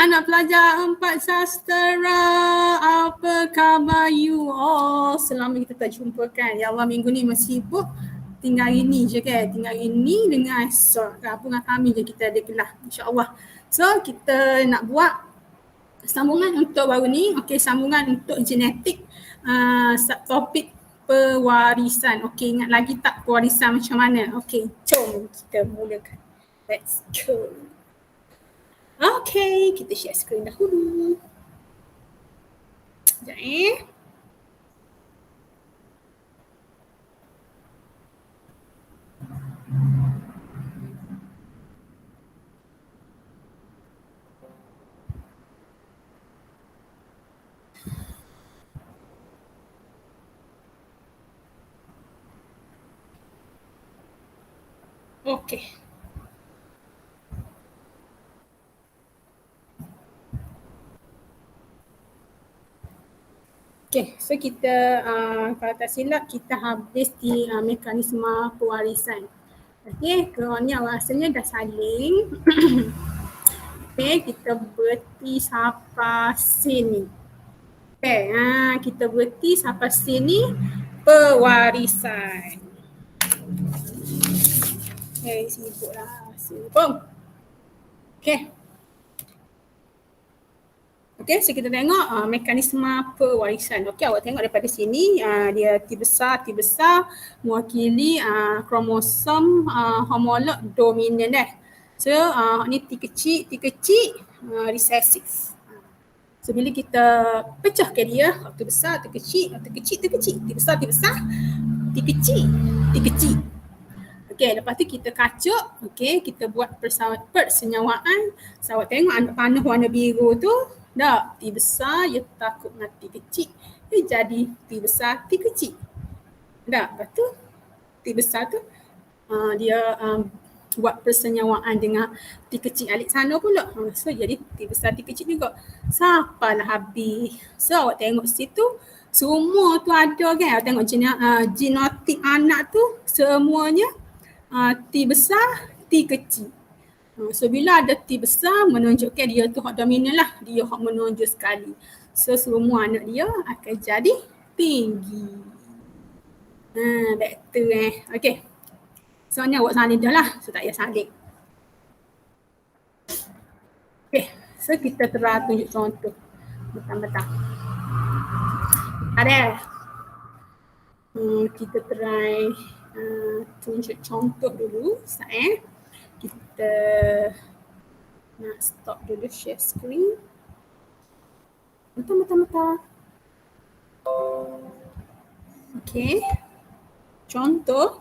Anak pelajar 4 sastera, apa khabar you all? Selama kita tak jumpa kan. Ya Allah, minggu ni masih sibuk. Tinggal hari ni je kan. Tinggal hari ni dengan esok. Apa dengan kami je kita ada kelas. InsyaAllah. So, kita nak buat sambungan untuk baru ni. Okey, sambungan untuk genetik. Subtopik pewarisan. Okey, ingat lagi tak pewarisan macam mana? Okey, jom kita mulakan. Let's go. Okay, kita share screen dahulu. Sekejap Okay. Okay, so kita kalau tak silap kita habis di mekanisme pewarisan. Okay, keronnya rasanya dah saling. Okay, kita berhenti sampai sini. Okay, kita berhenti sampai sini pewarisan. Okay, sibuklah. Sibuk. Okay. Okey, so kita tengok mekanisme pewarisan. Okey, awak tengok daripada sini dia T besar mewakili kromosom homolog dominan dah. So ni T kecil resesif. So bila kita pecahkan dia, T besar, T kecil, T kecil, T besar, T kecil. Okey, lepas tu kita kacuk, okey, kita buat persenyawaan. So awak tengok anak panah warna biru tu, dah T besar dia takut dengan T kecil, dia jadi T besar, T kecil. Dah, lepas tu T besar tu dia buat persenyawaan dengan T kecil alik sana pula. So jadi T besar, T kecil juga. Sampailah habis. So awak tengok situ, semua tu ada kan. Awak tengok genotik anak tu semuanya T besar, T kecil. So bila ada T besar menunjukkan dia tu hak dominan lah. Dia hak menonjol sekali. So semua anak dia akan jadi tinggi. Back to okay. So ni awak salin dah lah. So tak payah salin. Okay. So kita tunjuk contoh. Betul-betul. Ada. Kita try tunjuk contoh dulu. Kita nak stop dulu share screen. Betul. Okay. Contoh.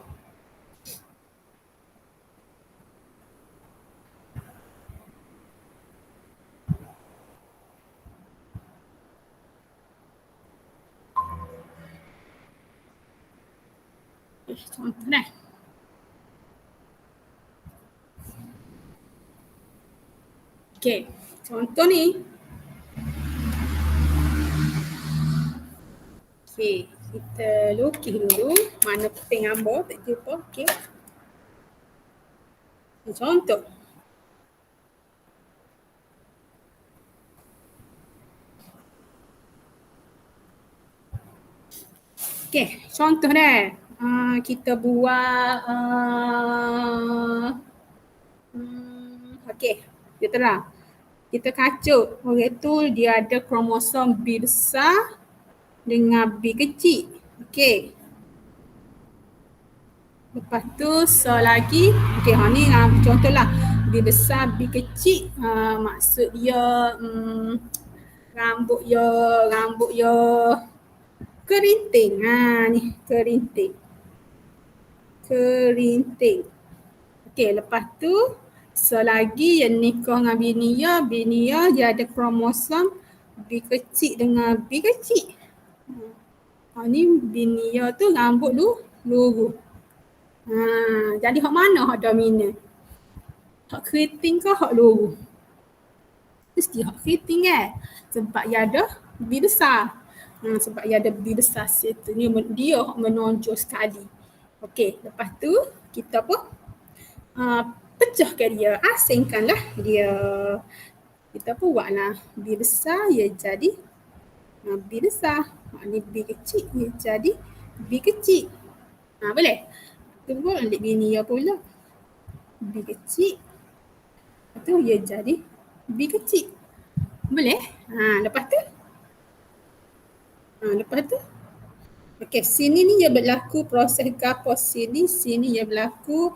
Contoh dah. Okay, contoh ni. Okay, kita lukis dulu. Mana pen gambar tak jumpa. Okay. Contoh. Okay, contoh dah. Kita buat okay, dia terang. Kita kacuk. Orang tu dia ada kromosom B besar dengan B kecil. Okay. Lepas tu selagi, okay, ni contohlah B besar, B kecil, maksud dia rambut dia kerinting. Ni kerinting. Okay, lepas tu selagi yang nikah dengan bini dia ada kromosom B kecil dengan B kecil. Ni bini tu rambut lurus. Jadi hak mana hak dominan? Hak keriting ke hak lurus? Mesti hak keriting kan? Sebab dia ada B besar. Sebab dia ada B besar situ. Ni dia hak menonjol sekali. Okey, lepas tu kita pun pecahkan dia, asingkanlah dia. Kita pun buatlah B besar ia jadi B besar. Ni B kecil ia jadi B kecil. Boleh? Kita buat ambil bini ia pula. B kecil. Lepas tu ia jadi B kecil. Boleh? Lepas tu? Lepas tu? Okey, sini ni ia berlaku proses gapo sini ia berlaku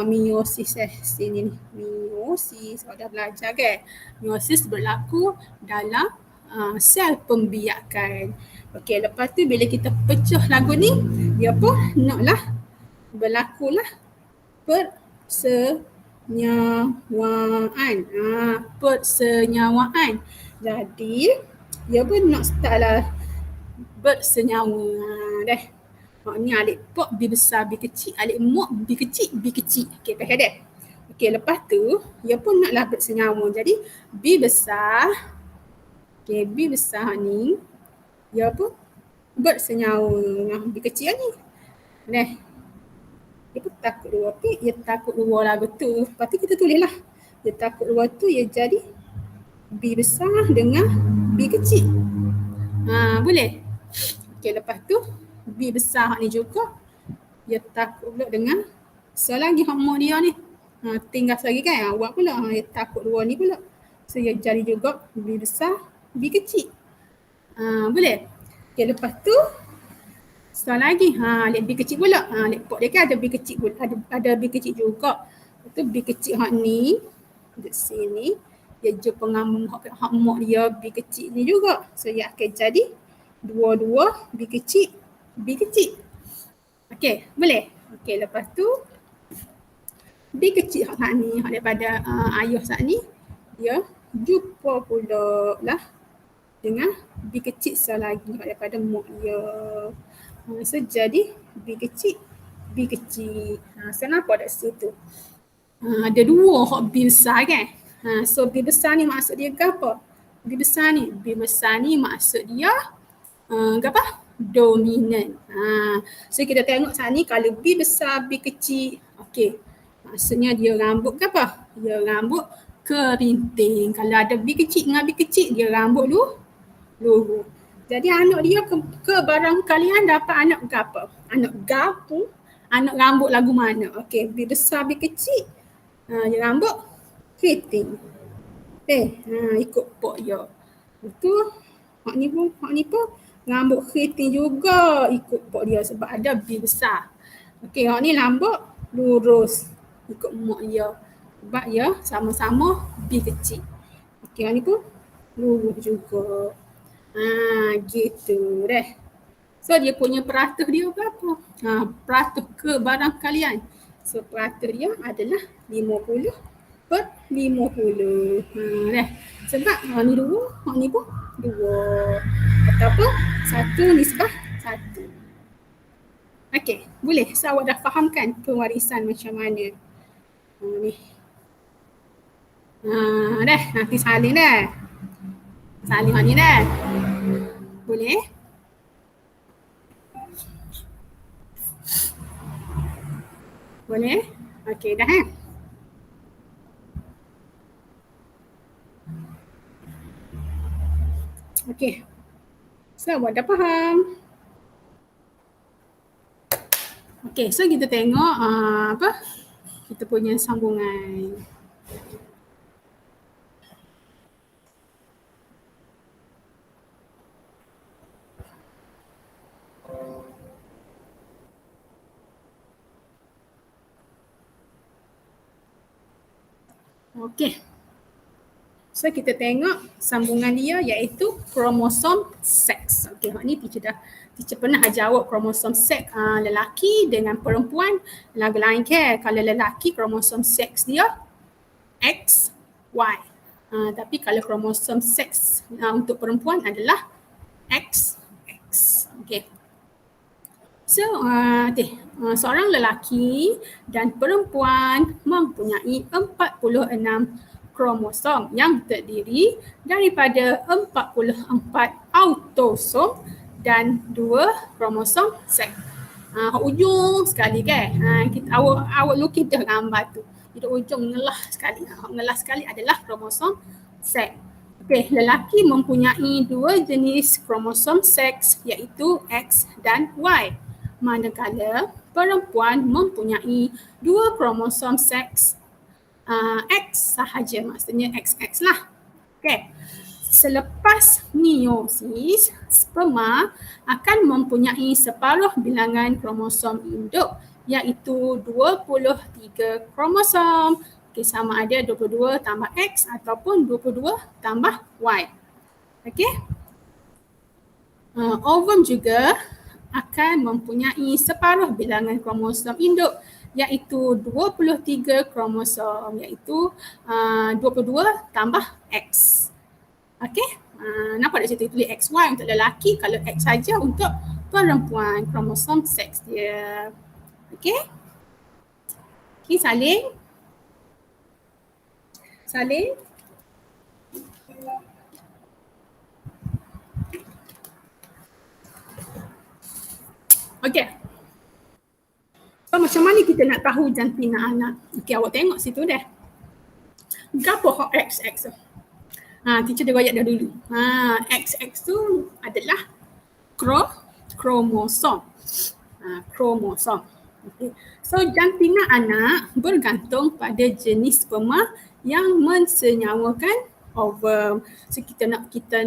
meiosis sini ni. Meiosis, dah belajar kan? Meiosis berlaku dalam sel pembiakan. Okey, lepas tu bila kita pecah lagu ni, dia pun naklah berlakulah persenyawaan. Persenyawaan. Jadi, dia pun nak startlah bersenyawa. Dah. Ni alik pok B besar B kecil, alik mok B kecil B kecil. Okey, faham dah? Okey, lepas tu dia pun naklah bersenyawa. Jadi B besar, okey, B besar ni dia pun bersenyawa dengan B kecil ni. Dah. Dia pun takut dua. Tapi dia takut dua lah betul. Lepas tu kita tulislah. Dia takut dua tu dia jadi B besar dengan B kecil. Boleh? Okey, lepas tu B besar ni juga dia takut pula dengan selagi homo dia ni. Tinggal lagi kan buat pula. Dia takut dua ni pula. So dia jadi juga B besar B kecil. Boleh? Okey, lepas tu sekali lagi lihat B kecil pula. Lihat pok dia kan ada B kecil pula. Ada B kecil juga. Lepas tu B kecil hak ni di sini dia jumpa dengan hak mok dia B kecil ni juga. So dia akan jadi dua-dua B kecil B kecil. Okey, boleh? Okey, lepas tu B kecil hak ni, hak daripada ayah saat ni, dia jumpa pula lah dengan B kecil selagi hak daripada mak dia. So jadi B kecil B kecil. So nampak kat situ. Ada dua hak B besar kan? So B besar ni maksud dia apa? B besar ni maksud dia apa? Dominan. So kita tengok saat ni kalau B besar B kecil, okey. Maksudnya dia rambut ke apa? Dia rambut kerinting. Kalau ada B kecil dengan B kecil, dia rambut luruh. Jadi anak dia ke barangkalian dapat anak ke apa? Anak gapu, anak rambut lagu mana? Okey, B besar B kecil, dia rambut keriting. Ikut pok dia. Itu hak ni pun rambut keriting juga ikut pok dia sebab ada B besar. Okey, hak ni rambut lurus ikut mak dia sebab dia sama-sama B kecil. Okey, hak ni pun lurus juga. Gitu dah. So dia punya peratus dia berapa? Peratus ke barangkalian. So peratus dia adalah 50/50. Dah. Sebab ni dua, hak ni pun dua. Ataupun 1:1. Okey, boleh? So awak dah fahamkan pewarisan macam mana? Ni. Dah, nanti salin dah. Salin hak ni dah. Boleh? Boleh? Okey dah Okey. So awak dah faham? Okey, so kita tengok apa? Kita punya sambungan. Okey. So kita tengok sambungan dia iaitu kromosom seks. Okey, hak ni teacher pernah jawab kromosom seks lelaki dengan perempuan lagu lain ke. Kalau lelaki kromosom seks dia X, Y. Tapi kalau kromosom seks untuk perempuan adalah X, X. Okey. So, seorang lelaki dan perempuan mempunyai 46 kromosom yang terdiri daripada 44 autosom dan 2 kromosom seks. Ujung sekali kan. Awak lukis dah gambar tu. Di ujung ngelah sekali. Ngelah sekali adalah kromosom seks. Okey, lelaki mempunyai dua jenis kromosom seks iaitu X dan Y. Manakala perempuan mempunyai dua kromosom seks X sahaja, maksudnya XX lah. Okey. Selepas meiosis, sperma akan mempunyai separuh bilangan kromosom induk iaitu 23 kromosom. Okay, sama ada 22 tambah X ataupun 22 tambah Y. Okey. Ovum juga akan mempunyai separuh bilangan kromosom induk iaitu 23 kromosom iaitu 22 tambah X. Okey, nampak tak situ tulis XY untuk lelaki, kalau X saja untuk perempuan, kromosom seks dia. Okey. Okey, salin. Salin. Okey. So, macam mana kita nak tahu jantina anak? Okey, awak tengok situ dah. Gapo hak XX tu? Teacher dia royak dah dulu. XX tu adalah kromosom. Kromosom. Okay. So jantina anak bergantung pada jenis sperma yang mensenyawakan ovum. So kita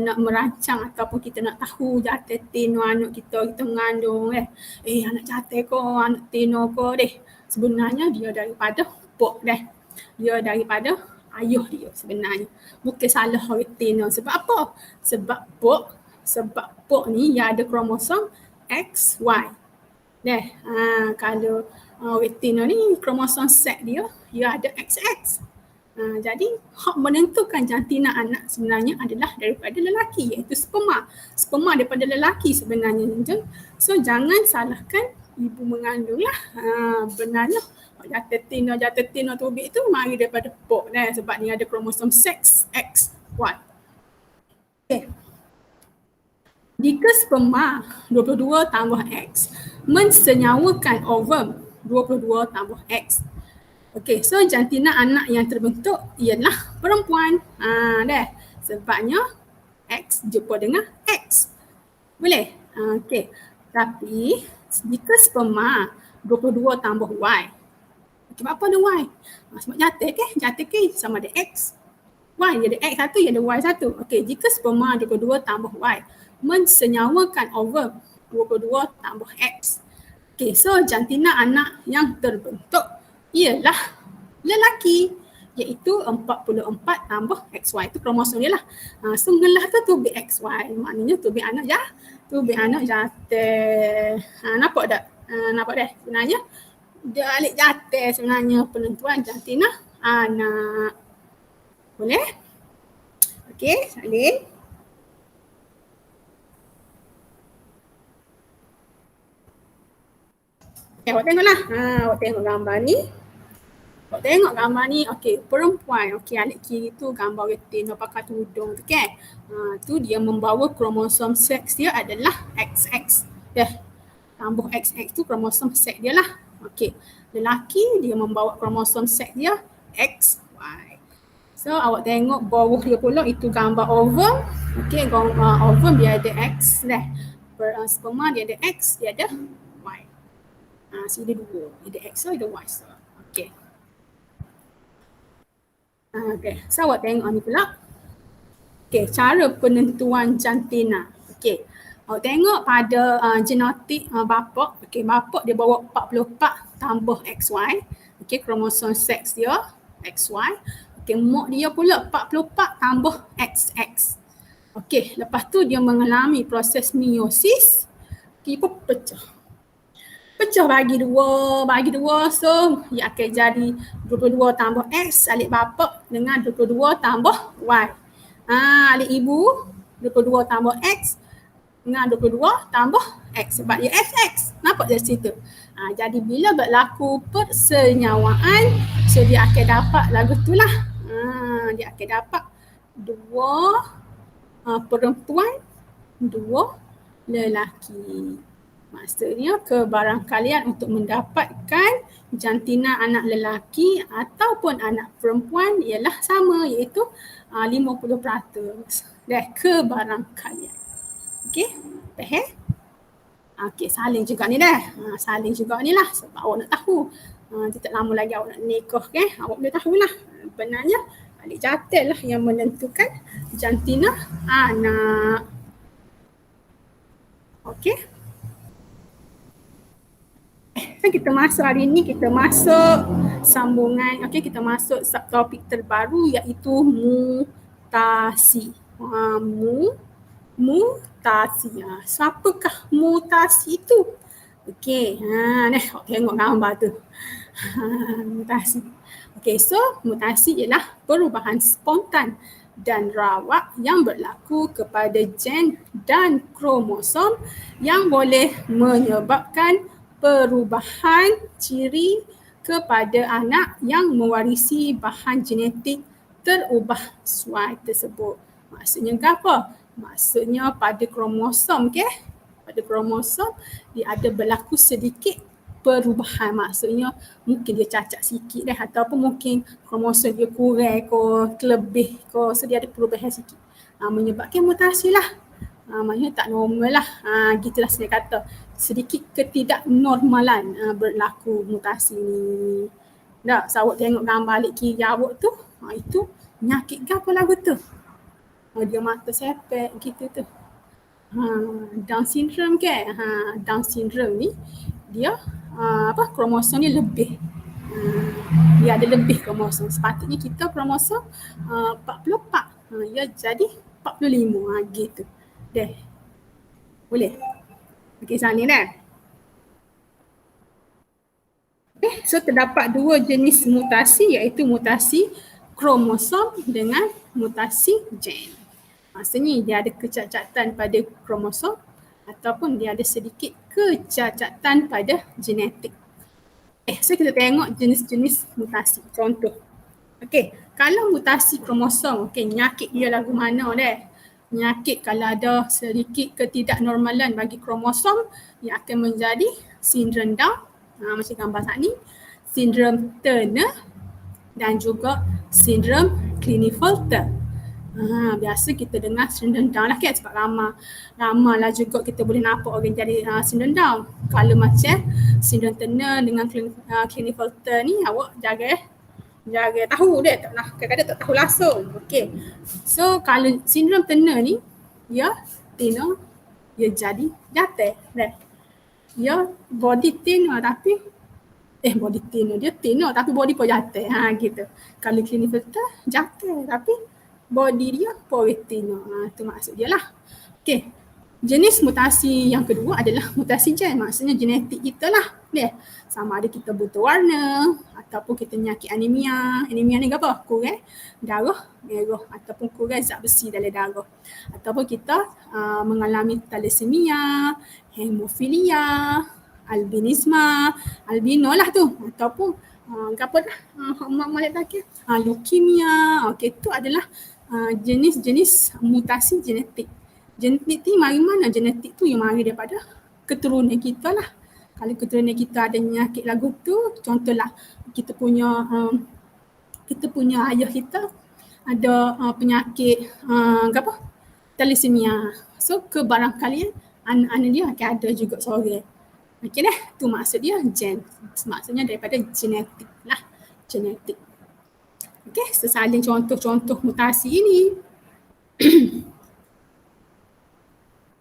nak merancang ataupun kita nak tahu jatuh tino anak kita mengandung anak jatuh ko, anak tino ko deh. Sebenarnya dia daripada pok deh. Dia daripada ayah dia sebenarnya. Bukan salah orang tino. Sebab apa? Sebab pok ni yang ada kromosom XY. Kalau retina ni kromosom seks dia ada XX. Jadi hak menentukan jantina anak sebenarnya adalah daripada lelaki iaitu sperma. Sperma daripada lelaki sebenarnya. So jangan salahkan ibu mengandung lah. Benarlah jatuh tino tubik tu mari daripada pok sebab ni ada kromosom seks XY. Okay. Jika sperma 22 tambah X mensenyawakan ovum 22 tambah X. Okey, so jantina anak yang terbentuk ialah perempuan. Sebabnya X jumpa dengan X. Boleh? Okey. Tapi jika sperma 22 tambah Y. Sebab apa ada Y? Sebab jatuh ke sama ada X. Y dia ada X satu, dia ada Y satu. Okey, jika sperma 22 tambah Y mensenyawakan ovum 22 tambah X. Okey, so jantina anak yang terbentuk ialah lelaki iaitu 44 tambah XY. Itu kromosom dia lah. So mengelah tu tubik XY. Maknanya tubik anak jatuh. Nampak tak? Nampak dah sebenarnya dia alik jatuh sebenarnya penentuan jantina anak. Boleh? Okey, salin. Awak tengoklah. Awak tengok gambar ni. Okey, perempuan. Okey, alik kiri tu gambar retina pakai tudung tu kan. Tu dia membawa kromosom seks dia adalah XX. Tambah XX tu kromosom seks dia lah. Okey, lelaki dia membawa kromosom seks dia XY. So awak tengok bawah dia pula itu gambar ovum. Okey, ovum dia ada X dah. Sperma dia ada X, dia ada Y. So dia dua. Dia ada X, so ada Y. So, okey. Okey, so awak tengok ni pula. Okey, cara penentuan jantina. Okey, awak tengok pada genetik bapa. Okey, bapa dia bawa 44 tambah XY. Okey, kromosom seks dia XY. Okey, mak dia pula 44 tambah XX. Okey, lepas tu dia mengalami proses meiosis. Okey, pecah bagi dua, so ia akan jadi 22 tambah X alik bapa dengan 22 tambah Y. Alik ibu 22 tambah X dengan 22 tambah X sebab dia XX. Nampak dari situ? Jadi bila berlaku persenyawaan, so dia akan dapat lagu tu lah. Dia akan dapat dua perempuan, dua lelaki. Maksudnya kebarangkalian untuk mendapatkan jantina anak lelaki ataupun anak perempuan ialah sama, iaitu 50% kebarangkalian. Okey, faham? Okey, salin juga ni dah. Salin juga ni lah sebab awak nak tahu. Tak lama lagi awak nak nikah kan? Awak boleh tahulah. Benarnya ahli jantan lah yang menentukan jantina anak. Okey. Kita masuk hari ni, kita masuk sambungan. Okey, kita masuk subtopik terbaru iaitu mutasi. Mutasi. Siapakah mutasi itu? Okey, tengok gambar tu. Mutasi. Okey, so mutasi ialah perubahan spontan dan rawak yang berlaku kepada gen dan kromosom yang boleh menyebabkan perubahan ciri kepada anak yang mewarisi bahan genetik terubah suai tersebut. Maksudnya apa? Maksudnya pada kromosom pada kromosom dia ada berlaku sedikit perubahan. Maksudnya mungkin dia cacat sikit ataupun mungkin kromosom dia kurang ke terlebih ke, so dia ada perubahan sikit. Menyebabkan mutasi lah. Maksudnya tak normal lah. Gitulah saya kata. Sedikit ketidaknormalan berlaku mutasi ni. Dah, so awak tengok gambar balik kiri awak tu, itu penyakit ke apa lagu tu? Dia mata sepet gitu tu. Down syndrome ke? Down syndrome ni dia kromosom ni lebih. Dia ada lebih kromosom. Sepatutnya kita kromosom 44. Dia jadi 45 gitu. Deh. Boleh? Okey, salin dah. So terdapat dua jenis mutasi iaitu mutasi kromosom dengan mutasi gen. Maksudnya dia ada kecacatan pada kromosom ataupun dia ada sedikit kecacatan pada genetik. So kita tengok jenis-jenis mutasi. Contoh. Okey, kalau mutasi kromosom, penyakit dia lagu mana deh? Penyakit kalau ada sedikit ketidaknormalan bagi kromosom yang akan menjadi sindrom Down, macam gambar saat ni, sindrom Turner dan juga sindrom Klinefelter. Biasa kita dengar sindrom Down lah kan, sebab ramai lah juga kita boleh nampak orang jadi sindrom Down. Kalau macam sindrom Turner dengan Klinefelter ni, awak jaga tahu dia, kadang-kadang tak tahu langsung. Okey. So kalau sindrom Turner ni, dia jadi jantan. Dia body thinner tapi body thinner, dia thinner tapi body pun jantan. Gitu. Kalau Klinefelter jantan tapi body dia polythinner. Itu maksud dia lah. Okey. Jenis mutasi yang kedua adalah mutasi gen. Maksudnya genetik kita lah. Sama ada kita buta warna ataupun kita nyakit anemia. Anemia ni apa? Kurang darah merah ataupun kurang zat besi dalam darah. Ataupun kita mengalami thalassemia, hemofilia, albinisme, albino lah tu. Ataupun leukemia. Okey, itu adalah jenis-jenis mutasi genetik. Genetik ni mari mana? Genetik tu yang mari daripada keturunan kita lah. Kalau keturunan kita ada penyakit lagu tu, contohlah kita punya ayah kita ada penyakit thalassemia. So kebarangkalian anak-anak dia akan ada juga seorang. Okey dah, tu maksud dia gen. Maksudnya daripada genetik lah. Genetik. Okey, sesalin contoh-contoh mutasi ini.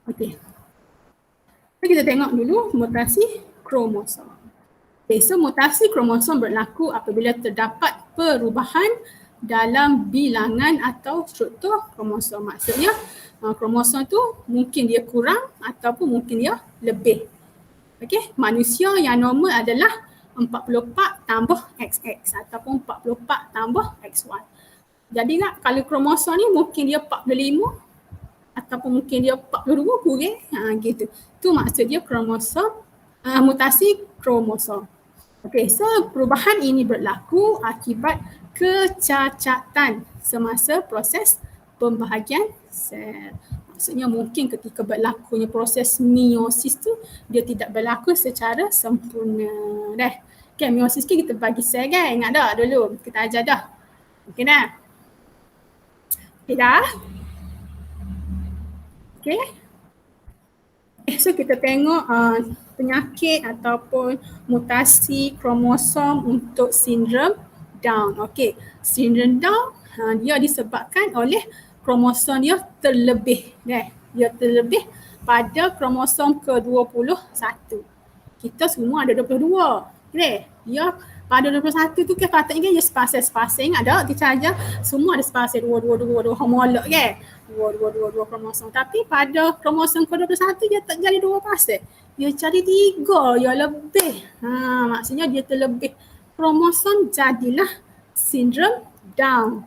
Okey. Kita tengok dulu mutasi kromosom. Okay, so mutasi kromosom berlaku apabila terdapat perubahan dalam bilangan atau struktur kromosom. Maksudnya kromosom tu mungkin dia kurang ataupun mungkin dia lebih. Okey, manusia yang normal adalah 44 tambah XX ataupun 44 tambah XY. Jadi kalau kromosom ni mungkin dia 45 ataupun mungkin dia 42 kurang. Gitu. Tu maksud dia kromosom, mutasi kromosom. Okey, so perubahan ini berlaku akibat kecacatan semasa proses pembahagian sel. Maksudnya mungkin ketika berlakunya proses meiosis tu dia tidak berlaku secara sempurna. Okay, meiosis kita bagi sel kan. Ingat dah dulu kita ajar dah. Okay dah. Okay dah. Okay. So kita tengok penyakit ataupun mutasi kromosom untuk sindrom Down. Okay, sindrom Down dia disebabkan oleh kromosom dia terlebih. Dia terlebih pada kromosom ke-21. Kita semua ada 22. Okay, dia pada 21 tu kan patutnya kan dia spasial. Ingat tak? Kita ajar semua ada spasial 2 homolog kan? 2 kromosom. Tapi pada kromosom ke-21 dia tak jadi 2 pasal. Dia jadi 3 ya lebih. Maksudnya dia terlebih kromosom, jadilah sindrom Down.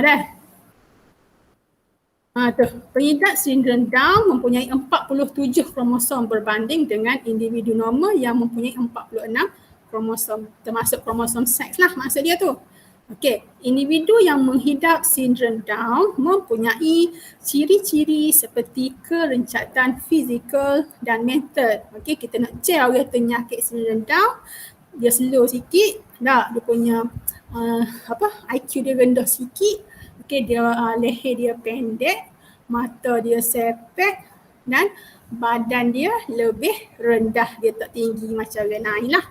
Dah. Pengidap sindrom Down mempunyai 47 kromosom berbanding dengan individu normal yang mempunyai 46 kromosom, termasuk kromosom seks lah maksud dia tu. Okey, individu yang menghidap sindrom Down mempunyai ciri-ciri seperti kerencatan fizikal dan mental. Okey, kita nak check orang penyakit sindrom Down, dia slow sikit, tak, dia punya IQ dia rendah sikit. Okey, dia leher dia pendek, mata dia sepet dan badan dia lebih rendah, dia tak tinggi macam orang lain lah.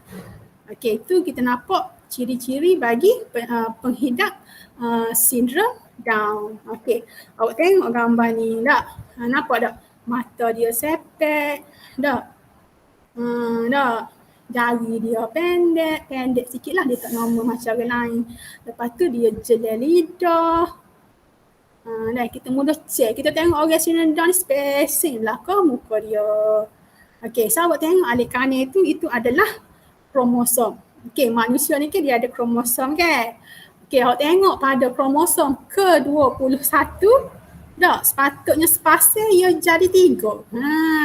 Okey, itu kita nampak ciri-ciri bagi penghidap sindrom Down. Okey, awak tengok gambar ni tak? Nampak tak? Mata dia sepet, tak? Tak? Jari dia pendek sikit lah, dia tak normal macam orang lain. Lepas tu dia jelai lidah. Kita mudah check. Kita tengok orang sindrom Down ni spacing belakang muka dia. Okey, so awak tengok alik kanan itu adalah kromosom. Okey, manusia ni kan dia ada kromosom kan. Okey, awak tengok pada kromosom ke-21 tak, sepatutnya spasial ia jadi 3.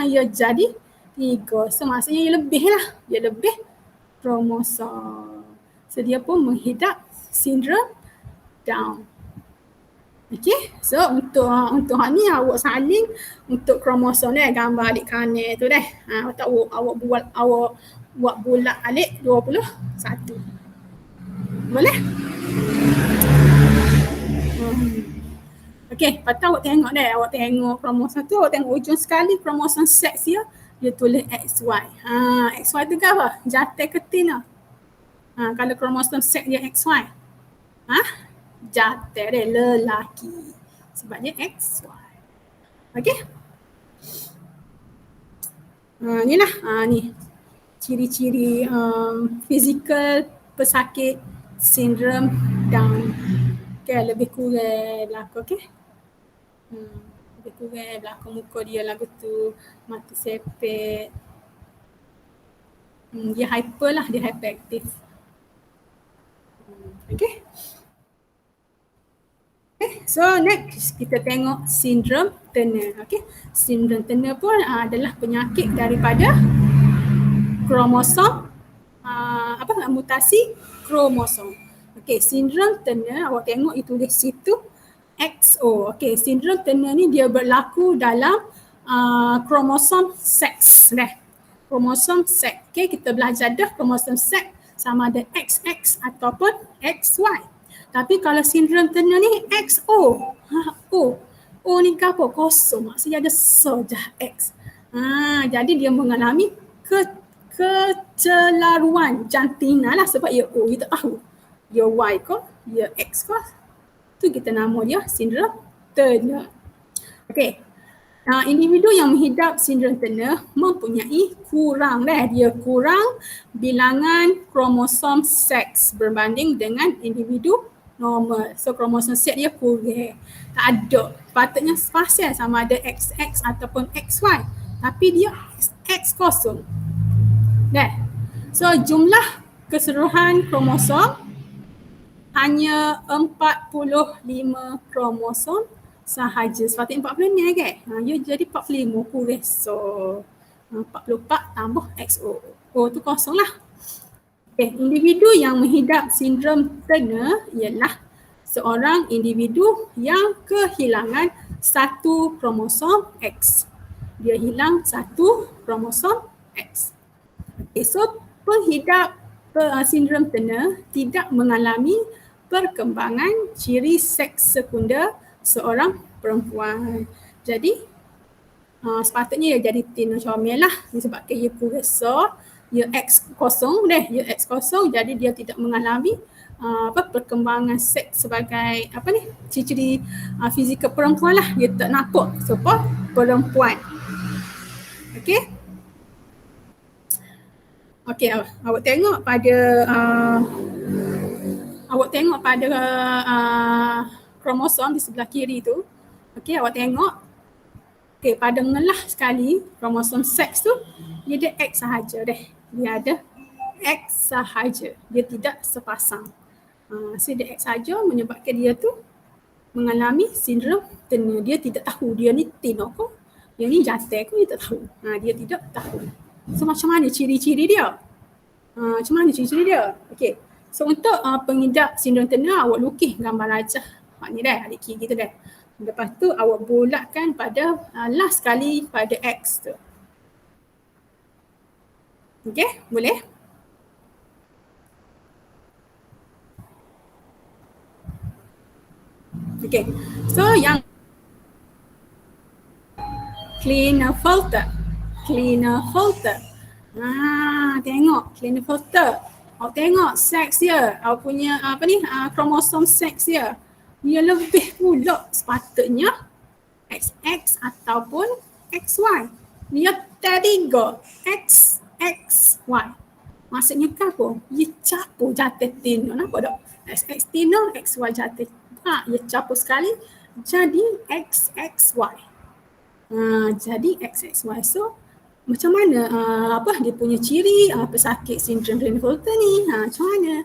Ia jadi 3. So maksudnya ia lebih lah. Ia lebih kromosom. So dia pun menghidap sindrom Down. Okey, so untuk hak ni awak saling untuk kromosom ni gambar adik kanan tu dah. Awak buat bulat alik 21. Boleh? Okey, lepas tu awak tengok dah. Awak tengok kromosom tu, awak tengok ujung sekali kromosom seks dia tulis XY. XY tu ke apa? Jantan ketin lah. Kalau kromosom seks dia XY. Jantan dia lelaki. Sebab dia XY. Okey? Ni lah. Ni. Ciri-ciri fizikal pesakit sindrom Down. Okay, lebih kurang belakang, okay? Lebih kurang belakang muka dia lagu tu, mata sepet. Dia hyper lah, dia hyperaktif. Okay? So next kita tengok sindrom Turner. Okay? Sindrom Turner pun adalah penyakit daripada kromosom, mutasi kromosom. Okey, sindrom Turner awak tengok itu tulis situ XO. Okey, sindrom Turner ni dia berlaku dalam kromosom seks. Kromosom seks. Okey, kita belajar dah kromosom seks sama ada XX ataupun XY. Tapi kalau sindrom Turner ni XO. O ni ke apa? Kosong. Maksudnya ada saja X. Jadi dia mengalami kecelaruan jantina lah sebab ia O, kita tahu. Dia Y ke, dia X ke. Tu kita nama dia sindrom Turner. Okey. Individu yang menghidap sindrom Turner mempunyai dia kurang bilangan kromosom seks berbanding dengan individu normal. So kromosom seks dia kurang. Tak ada. Patutnya spasial sama ada XX ataupun XY. Tapi dia X kosong. So jumlah keseluruhan kromosom hanya 45 kromosom sahaja. Sepatutnya 46 kan? Dia jadi 45 kurang. So 44 tambah XO. O tu kosong lah. Individu yang menghidap sindrom Turner ialah seorang individu yang kehilangan satu kromosom X. Dia hilang satu kromosom X. So penghidap sindrom Turner tidak mengalami perkembangan ciri seks sekunder seorang perempuan. Jadi sepatutnya dia jadi teen comel lah disebabkan ia besar, ia X kosong deh, ia X kosong, jadi dia tidak mengalami perkembangan seks sebagai ciri-ciri fizikal perempuan lah. Dia tak nampak sebab perempuan. Okey. Okey, awak tengok pada kromosom di sebelah kiri tu. Okey, awak tengok. Okey, pada mengelah sekali kromosom seks tu, dia ada X sahaja deh. Dia ada X sahaja. Dia tidak sepasang. So dia X sahaja menyebabkan dia tu mengalami sindrom Turner. Dia tidak tahu dia ni teen ke, dia ni jantan ke, dia tak tahu. Dia tidak tahu. So macam mana ciri-ciri dia? Okey. So untuk pengidap sindrom Turner, awak lukis gambar rajah. Ni dah, adik kiri tu dah. Lepas tu awak bulatkan pada last kali pada X tu. Okey, boleh? Okey. So yang Klinefelter. Tengok Klinefelter. Awak tengok seks dia. Awak punya kromosom seks dia. Dia lebih pula sepatutnya XX ataupun XY. Dia tiga XXY. Maksudnya apa? Dia capur jatuh teen. Nampak tak? XX teen, XY jatuh. Dia capur sekali jadi XXY. Jadi XXY. So macam mana dia punya ciri pesakit sindrom Klinefelter ni? Macam mana?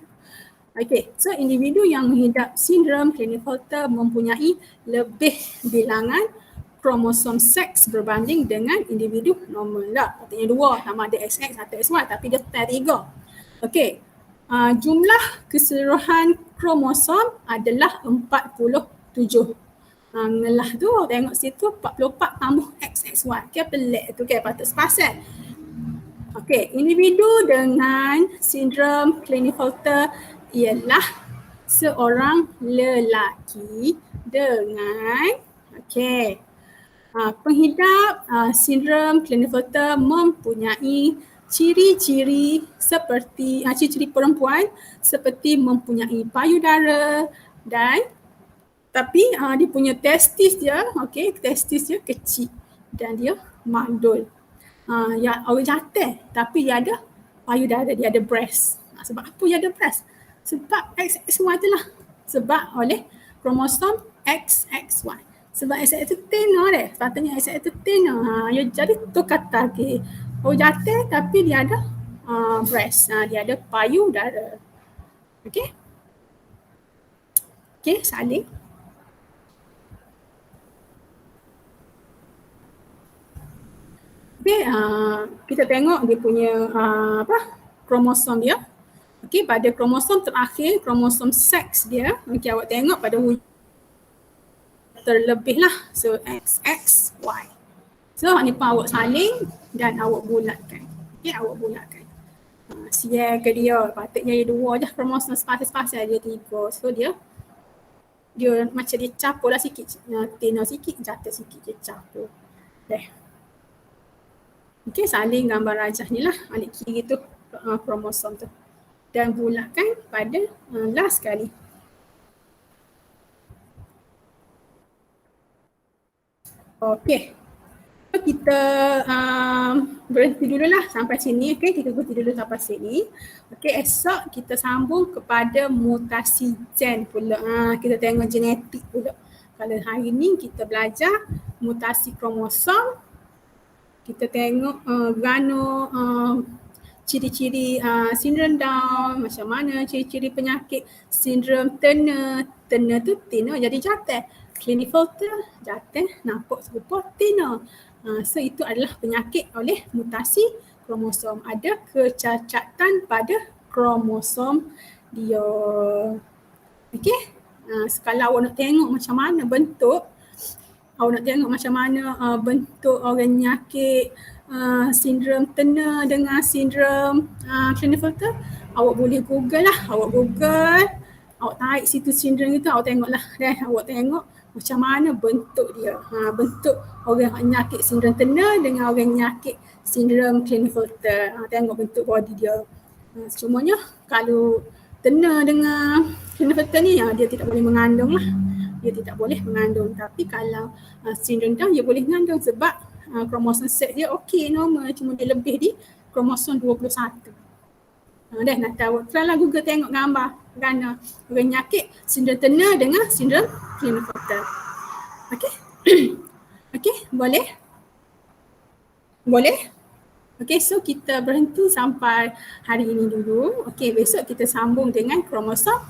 Okey, so individu yang mengidap sindrom Klinefelter mempunyai lebih bilangan kromosom seks berbanding dengan individu normal lah. Artinya dua, sama ada XX atau XY, tapi dia tiga. Okey, jumlah keseluruhan kromosom adalah 47. Ngelah tu tengok situ 44 tambah XXY. Okay, pelik tu kan, patut sepasal. Okey, individu dengan sindrom Klinefelter ialah seorang lelaki dengan pengidap sindrom Klinefelter mempunyai ciri-ciri seperti ciri-ciri perempuan seperti mempunyai payudara dan tapi dia punya testis dia, testis dia kecil dan dia mandul. Orang jantan tapi dia ada payudara, dia ada breast. Sebab apa dia ada breast? Sebab XXY tu lah. Sebab oleh kromosom XXY. Sebab XX tu tena deh. Sepatutnya XX tu tena. Jadi tu kata orang jantan tapi dia ada breast. Dia ada payudara. Okey? Okey, saling. Okey, kita tengok dia punya kromosom dia. Okey, pada kromosom terakhir, kromosom seks dia, awak tengok pada wujud terlebih lah. So XXY. So ni pun awak saling dan awak bulatkan. Okey, awak bulatkan. Sial ke dia, patutnya dia dua je kromosom sepasal-sepasal, dia tiga. So dia macam dia capur lah sikit, tena sikit, jatuh sikit, dia capur. Okey, saling gambar rajah ni lah, adik kiri tu kromosom tu. Dan bulatkan pada last kali. Okey. Kita berhenti dulu lah sampai sini. Okey, kita berhenti dulu sampai sini. Okey, esok kita sambung kepada mutasi gen pula. Kita tengok genetik pula. Kalau hari ni kita belajar mutasi kromosom, kita tengok ciri-ciri sindrom Down, macam mana ciri-ciri penyakit sindrom Turner. Turner tu tina jadi jantan. Klinefelter jantan nampak serupa tina. So itu adalah penyakit oleh mutasi kromosom. Ada kecacatan pada kromosom dia. Okey. Kalau awak nak tengok macam mana bentuk, awak nak tengok macam mana bentuk orang penyakit sindrom Turner dengan sindrom Klinefelter, awak boleh Google lah, awak Google, awak tarik situ sindrom itu, awak tengoklah awak tengok macam mana bentuk dia. Bentuk orang yang nyakit sindrom tena dengan orang yang nyakit sindrom Klinefelter. Tengok bentuk body dia. Cumanya kalau tena dengan Klinefelter ni dia tidak boleh mengandung lah. Dia tidak boleh mengandung. Tapi kalau sindrom Down dia boleh mengandung sebab kromosom set dia okey normal, cuma dia lebih di kromosom 21. Dah nak tahu. Try lah Google tengok gambar kerana orang nyakit sindrom tena dengan sindrom Klinefelter. Okey? Okey, boleh? Boleh? Okey, so kita berhenti sampai hari ini dulu. Okey, besok kita sambung dengan kromosom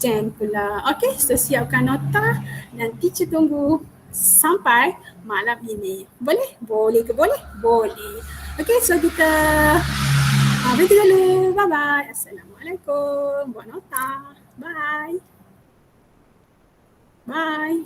Gen pula. Okey, so siapkan nota dan teacher tunggu sampai malam ini. Boleh? Boleh ke boleh? Boleh. Okey, so kita berhenti dulu. Bye-bye. Assalamualaikum. Buat nota. Bye. Bye.